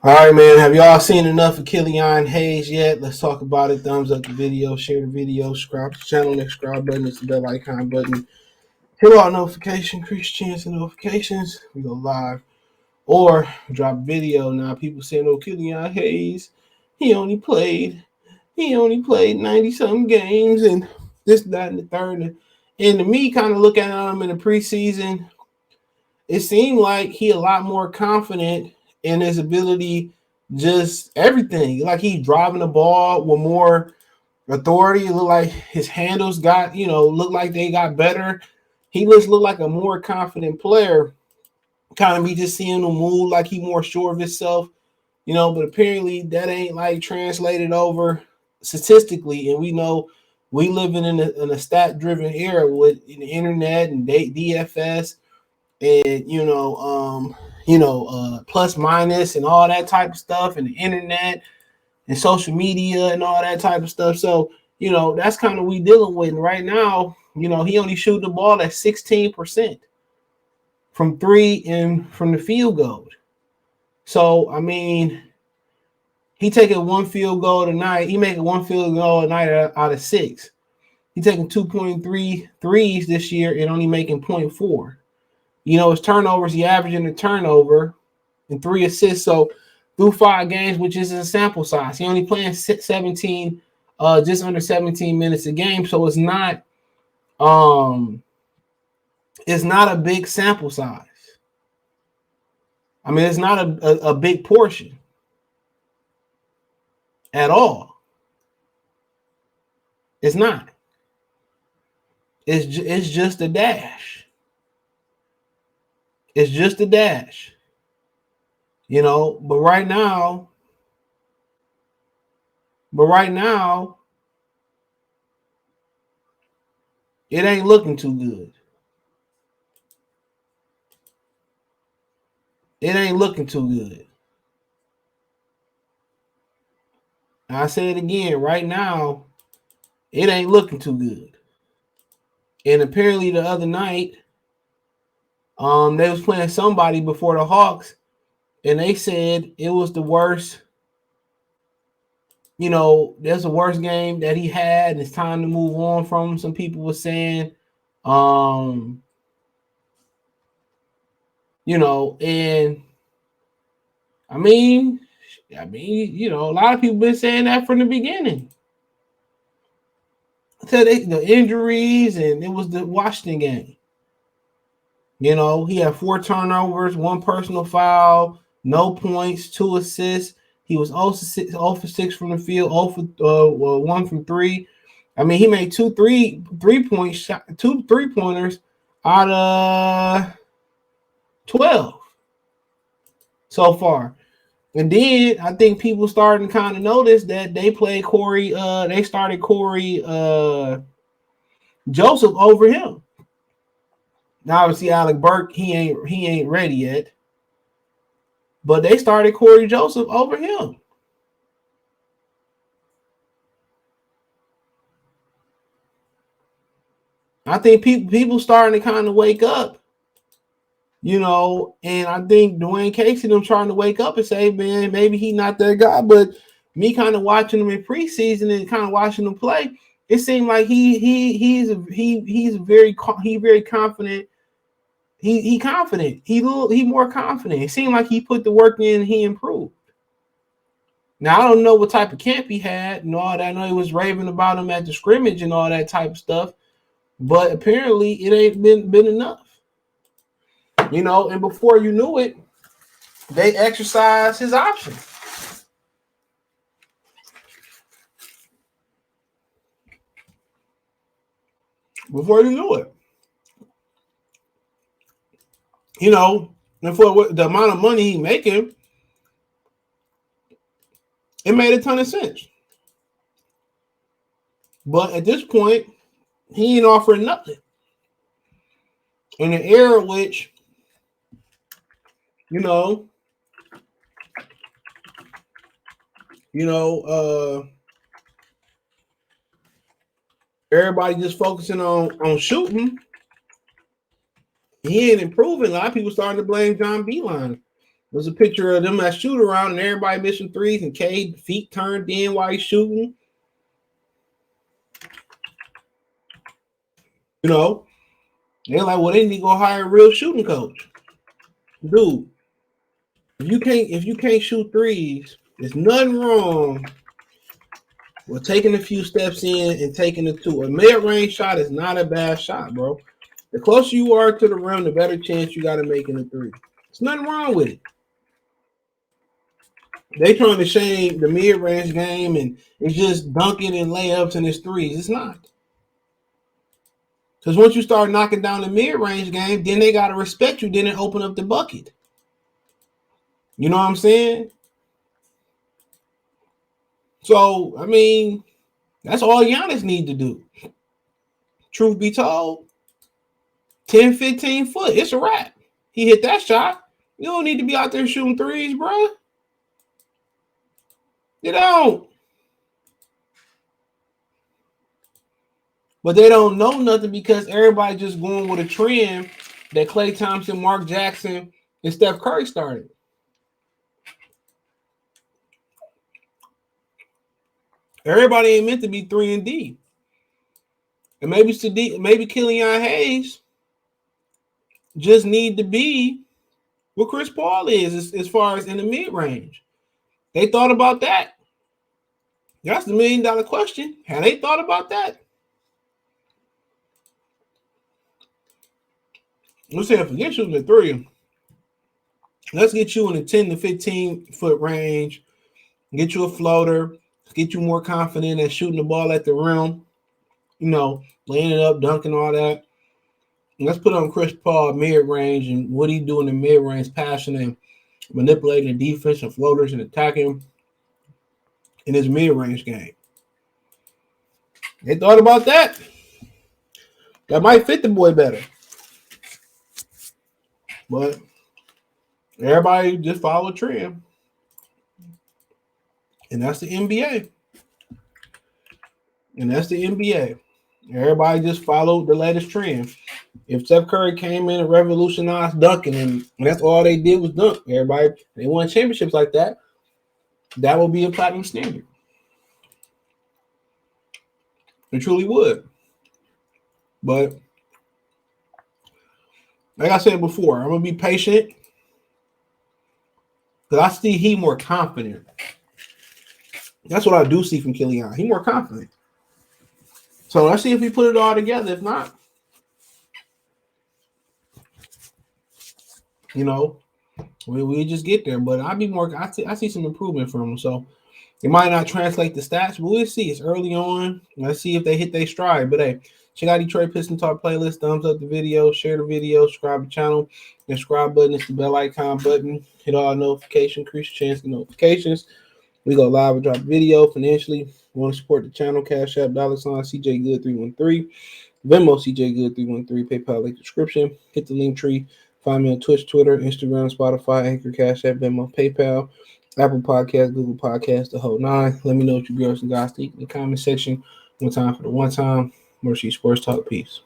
All right, man. Have y'all seen enough of Killian Hayes yet? Let's talk about it. Thumbs up the video, share the video, subscribe to the channel. Next subscribe button is the bell icon button. Hit all notification, increase chance of notifications. We go live or drop video. Now people saying, "Oh, Killian Hayes, he only played, he only played 90 something games and this, that, and the third." And to me, kind of looking at him in the preseason, it seemed like he a lot more confident in his ability, just everything. Like he driving the ball with more authority. It looked like his handles got, looked like they got better. He just looked like a more confident player. Kind of me just seeing him move like he more sure of himself, but apparently that ain't like translated over statistically. And we know we living in a stat driven era with the internet and DFS and plus minus and all that type of stuff and the internet and social media and all that type of stuff. So that's kind of we dealing with. And right now, he only shoot the ball at 16% from three and from the field goal. So I mean, he taking one field goal tonight. He making one field goal a night out of six. He taking 2.3 threes this year and only making 0.4. His turnovers, he averaging a turnover and 3 assists. So through 5 games, which is a sample size, he only playing 17, just under 17 minutes a game. So it's not a big sample size. I mean, it's not a big portion at all. It's not. It's just a dash. It's just a dash. But right now, it ain't looking too good. It ain't looking too good. And I say it again, right now, it ain't looking too good. And apparently the other night, they was playing somebody before the Hawks, and they said it was the worst. That's the worst game that he had, and it's time to move on from him. Some people were saying, and I mean, a lot of people been saying that from the beginning. Until the injuries, and it was the Washington game. He had 4 turnovers, 1 personal foul, no points, 2 assists. He was 0 for 6 from the field, 0 for 1 from 3. I mean, he made 2 3-point shot, 2 3-pointers out of 12 so far. And then I think people starting to kind of notice that they started Corey Joseph over him. Now obviously Alec Burke, he ain't ready yet. But they started Corey Joseph over him. I think people starting to kind of wake up, and I think Dwayne Casey them trying to wake up and say, man, maybe he's not that guy. But me kind of watching him in preseason and kind of watching him play, it seemed like he's very confident. He confident. He more confident. It seemed like he put the work in. He improved. Now I don't know what type of camp he had and all that. I know he was raving about him at the scrimmage and all that type of stuff, but apparently it ain't been enough. And before you knew it, they exercised his option. Before you knew it. And for the amount of money he's making, it made a ton of sense. But at this point, he ain't offering nothing. In an era which, everybody just focusing on shooting, he ain't improving. A lot of people starting to blame John Beilein. There's a picture of them at shoot around and everybody missing threes and Cade feet turned in while he's shooting. You know, they're like, well, they need to go hire a real shooting coach. Dude, if you can't shoot threes, there's nothing wrong with taking a few steps in and taking a two. A mid-range shot is not a bad shot, bro. The closer you are to the rim, the better chance you got to make in a three. There's nothing wrong with it. They trying to shame the mid-range game and it's just dunking and layups and it's threes. It's not. Because once you start knocking down the mid-range game, then they got to respect you. Then it open up the bucket. You know what I'm saying? So, I mean, that's all Giannis need to do. Truth be told, 10, 15 foot, it's a wrap. He hit that shot. You don't need to be out there shooting threes, bro. You don't. But they don't know nothing because everybody just going with a trend that Klay Thompson, Mark Jackson, and Steph Curry started. Everybody ain't meant to be 3 and D. And maybe Killian Hayes just need to be what Chris Paul is as far as in the mid-range. They thought about that. That's the $1 million question. Have they thought about that? Let's say forget shooting the three. Let's get you in the 10 to 15 foot range. Get you a floater. Get you more confident at shooting the ball at the rim. You know, laying it up, dunking, all that. And let's put on Chris Paul mid-range and what he do in the mid-range, passing and manipulating the defense and floaters and attacking in his mid-range game. They thought about that. That might fit the boy better. But everybody just follow a trend. And that's the NBA. Everybody just followed the latest trend. If Steph Curry came in and revolutionized dunking and that's all they did was dunk, everybody, they won championships like that, that will be a platinum standard. It truly would. But like I said before, I'm going to be patient because I see he more confident. That's what I do see from Killian. He more confident. So let's see if we put it all together. If not, you know, we just get there. But I see some improvement from him. So it might not translate the stats, but we'll see. It's early on. Let's see if they hit their stride. But hey, check out Detroit Piston Talk playlist. Thumbs up the video, share the video, subscribe to the channel. The subscribe button is the bell icon button. Hit all notifications, increase your chance of notifications. We go live and drop a video financially. Want to support the channel? Cash App, $CJ Good 313. Venmo CJ Good 313. PayPal link description. Hit the link tree. Find me on Twitch, Twitter, Instagram, Spotify, Anchor, Cash App, Venmo, PayPal, Apple Podcasts, Google Podcasts, the whole nine. Let me know what you girls and guys think in the comment section. One time for the one time. Mercy Sports Talk. Peace.